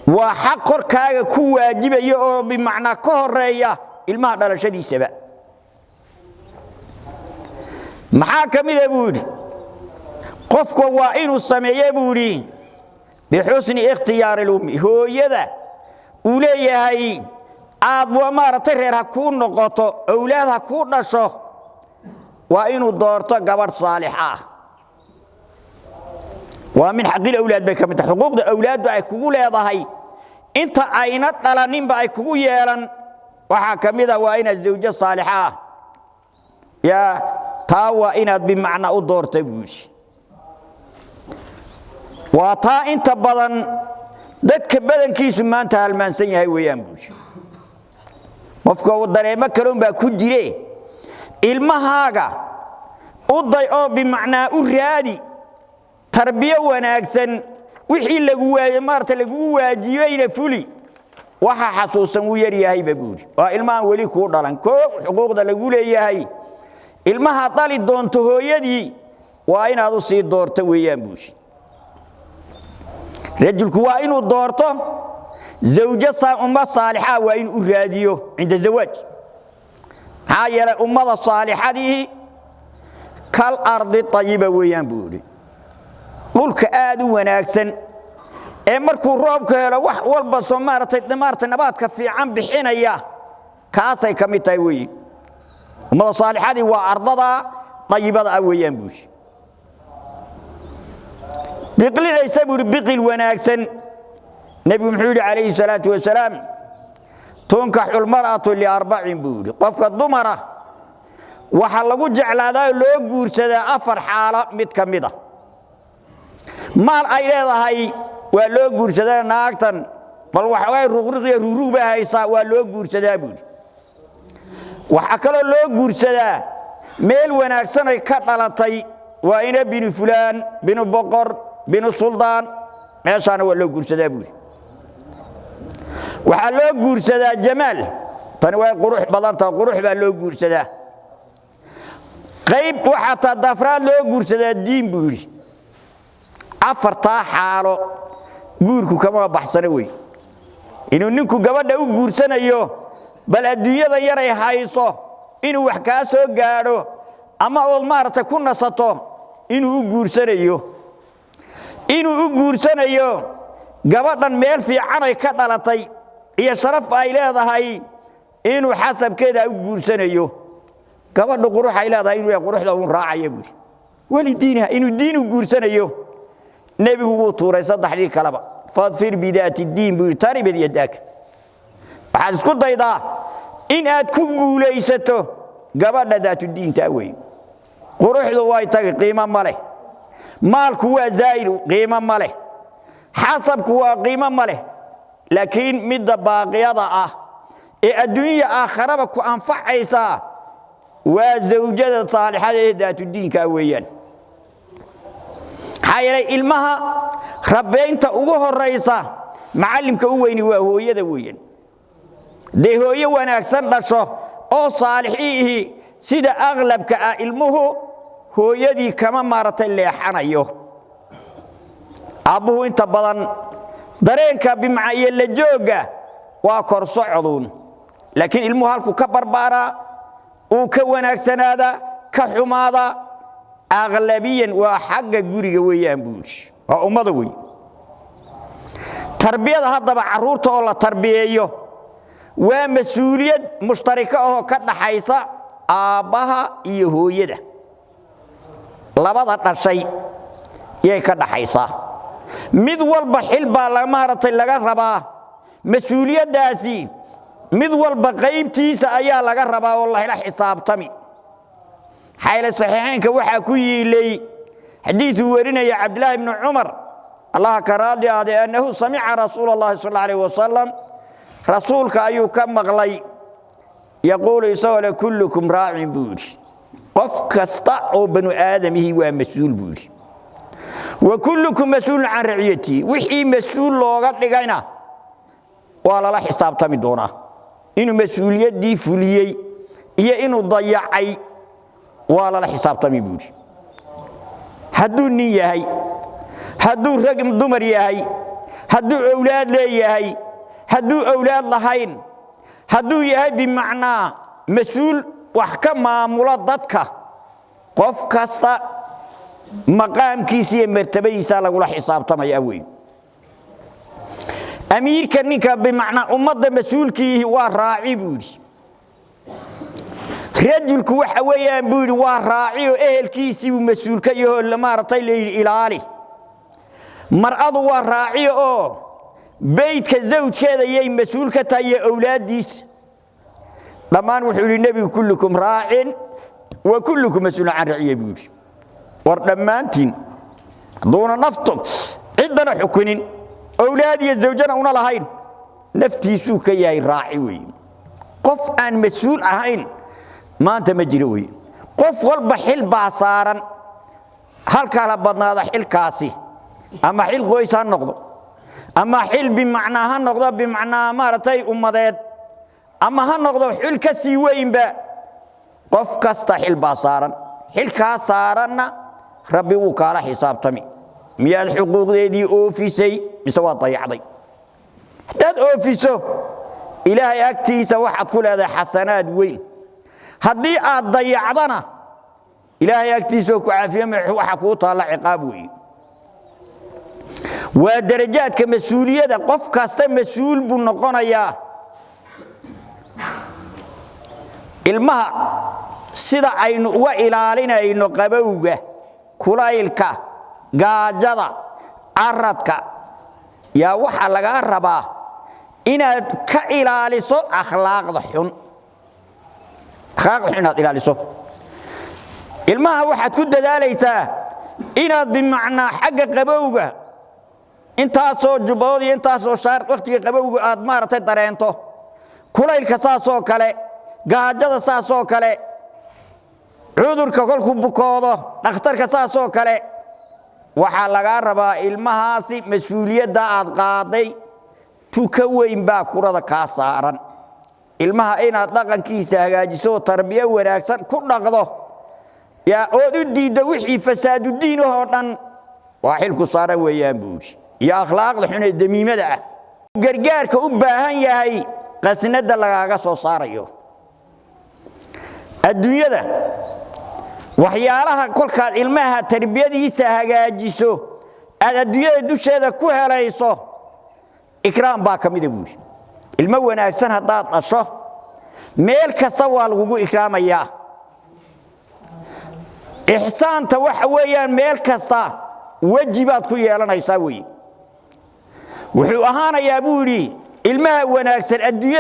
وحق كاغا كو واجبيا او بمعنى كهوريا ilmaha dhalashadiisaba maxaa kamid ah buuri qofku waa inuu sameeyo buuri bixusni ikhtiyaar al-ummi hooyada uu leeyahay aad waa maartay reer ha ku noqoto awlaad ha ku dhasho waa inuu doorto gabadh saalix ah waa min xaqil awlaad bay kamid tahay xuquuqda awlaad ay kugu leedahay inta ayna dhalanin ba ay kugu yeelan waxa kamid ah waa inaad zawjo saalixa ah ya taa waa inaad bimacna u doortay buushi waa taa inta badan dadka badankiisu maanta halmaansan yahay weeyaan buushi qofka uu dareemo kale baa ku jire ilmahaaga u day oo bimacna u raadi tarbiya wanaagsan wixii lagu waayay maarta lagu waajibay fuli waxa xasuusan uu yar yahay babuuri waa ilmahan wali ku dhalan ko xuquuqda lagu leeyahay ilmaha dali doonto hooyadii waa inaad u sii doorto weeyaan buushi rajulku waa inuu doorto zawjo saalixa waa in uu raadiyo inda zawaaj hayla ummada saalixadii kal ardi tayyiba weeyaan buuri dhulka aad u wanaagsan ee markuu roobka helo wax walba Soomaartay dhimaarta nabaadka fiican bixinaya kaasay kamid tahay weey ummada saalixadii waa ardada tayyibada weeyaan buushi biqlinaysa buuri biqil wanaagsan nabi muhammad alayhi salatu wasalaam tunkahul mar'atu li arba'in buuri qofka dumara waxa lagu jeclaadaa loo guursadaa afar xaalo mid kamid ah maal ay leedahay waa loo guursadaa naagtan bal waxa ruqruqiya ruruuba haysa waa loo guursadaa buuri waxa kale loo guursadaa meel wanaagsan ay ka dhalatay waa ina bin fulaan bin boqor bin suldaan meeshana waa loo guursadaa buuri waxa loo guursadaa jamaal tan waa qurux badanta qurux baa loo guursadaa qayb waxa tadafraad loo guursadaa diin buuri afarta xaalo guurku kama baxsana way inuu ninku gabadha u guursanayo bal adduunyada yar ay hayso inuu wax ka soo gaaro ama oo maarta ku nasato inuu u guursanayo gabadhan meel fiican ay ka dhalatay iyo sharaf ay leedahay inuu xasabkeeda u guursanayo gabadhu qurux ay leedahay inuu quruxda uu raacayo buuri wali diinaha inuu diin u guursanayo nabigu uu tuuray saddexdii kalaba fadfir bidaati diin buu taribid yadak waxaad isku daydaa in aad ku guulaysato gabadha daatu diinta weey quruxdu way tagi qiimo male maalku waa zaailu qiimo male xasabku waa qiimo male laakiin midda baaqiyada ah ee adduunyo aakhiraba ku anfacaysa waa zawjada saalixada ee daatu diinka weeyaan hay'ay ilmaha rabeynta ugu horeysa macallimka u weyni waa hooyada weeyaan de hooyo wanaagsan dhasho oo saalixihi sida aqlabka ah ilmuhu hooyadii kama maaratay leexanayo abuhu inta badan dareenka bimacay la jooga waa kor socodun laakiin ilmuhu halku ka barbaara oo ka wanaagsanaada ka xumaada aglabiyan waa xagga guriga weeyaan buush oo ummada weey tarbiyada hadaba caruurta oo la tarbiyeeyo waa mas'uuliyad mushtarika oo ka dhaxaysa aabaha iyo hooyada labada dhashay yey ka dhaxaysa mid walba xilba la maaratay laga rabaa mas'uuliyadaasi mid walba qaybtiisa ayaa laga rabaa wallahi la xisaabtami حيل صحيحين كوحا كيلي حديث ورنا يا عبد الله بن عمر الله كرادي هذا أنه سمع رسول الله صلى الله عليه وسلم رسولك أيو كم مغلي يقول يسول كلكم راع بوري قف كسطاء بن آدم هو مسؤول بوري وكلكم مسؤول عن رعيتي وحي مسؤول لغت لغينا ولا لا حساب تمدونا إنه مسؤولية دي فليي هي إنه ضيعي ولا لا حساب تمي بوري هدو نية هاي هدو رقم دمر ياهي هدو أولاد ليهي هدو أولاد لهين هدو يهي بمعنى مسؤول وحكم معاملات ضدك قف كاستا مقام كيسي مرتبه يسالا ولا حساب تمي أوي أمير كنيكا بمعنى أمضى مسؤول كيه وراعي بودي رجل كوحة ويان بودي وراعي وإهل كيسي ومسؤول كيه اللي مارتي لي إلالي مرأض وراعي بيت كالزوج كذا يي مسؤول كتاي أولاد ديس لما نوحوا للنبي كلكم راع وكلكم مسؤول عن رعية بودي وردمانتين دون نفطم عندنا حكنين أولادي الزوجين أونا لهين نفتي سوك يا راعي قف أن مسؤول أهين ما أنت مجروي قف والبحل بعصارا هل كان بدنا هذا حل كاسي أما حل غويسان نقض أما حل بمعناها نقض بمعنى مارتي أمضيت أما هالنقض حل كسي وين با قف كستحل بعصارا حل كاسارنا ربي وكال حساب تمي ميا الحقوق دي أوفيسي بسوا ضيعضي داد أوفيسو إلهي أكتيس واحد كل هذا حسنات وين هدي ضيعضنا إلهي أكتيسو كعافية وحكو طالع عقاب وين ودرجات كمسؤولية دا قف كاستا مسؤول بنقونا يا المها سيدا عينو وإلالينا إنو قبوغة كلايلكا gaajada aradka yaa waxa laga rabaa inaad ka ilaaliso akhlaaqda xun inaad ilaaliso ilmaha waxaad ku dadaalaysaa inaad bimacnaa xagga qabowga intaasoo jubood iyo intaasoo shaar waqtiga qabowga aad maartay dareento kulaylka saasoo kale gaajada saasoo kale cudurka kolku bukoodo dhakhtarka saasoo kale waxaa laga rabaa ilmahaasi mas'uuliyadda aad qaaday tuka weyn baa kurada ka saaran ilmaha inaad dhaqankiisa hagaajiso tarbiya wanaagsan ku dhaqdo yaa oo diido wixii fasaadu diin oo dhan waa xilku saaran weeyaan buuri ya akhlaaqda xun ee damiimada ah gargaarka u baahan yahay qasnada lagaaga soo saarayo adduunyada waxyaalaha kolkaad ilmaha tarbiyadiisa hagaajiso aad adduunyada dusheeda ku helayso ikraam baa kamid ah buuri ilmo wanaagsan hadaad dhasho meel kasta waa lagu ikraamayaa ihsaanta waxa weeyaan meel kasta wajibaad ku yeelanaysaa wuxuu ahaanayaa buuri ilmaha wanaagsan adduunyada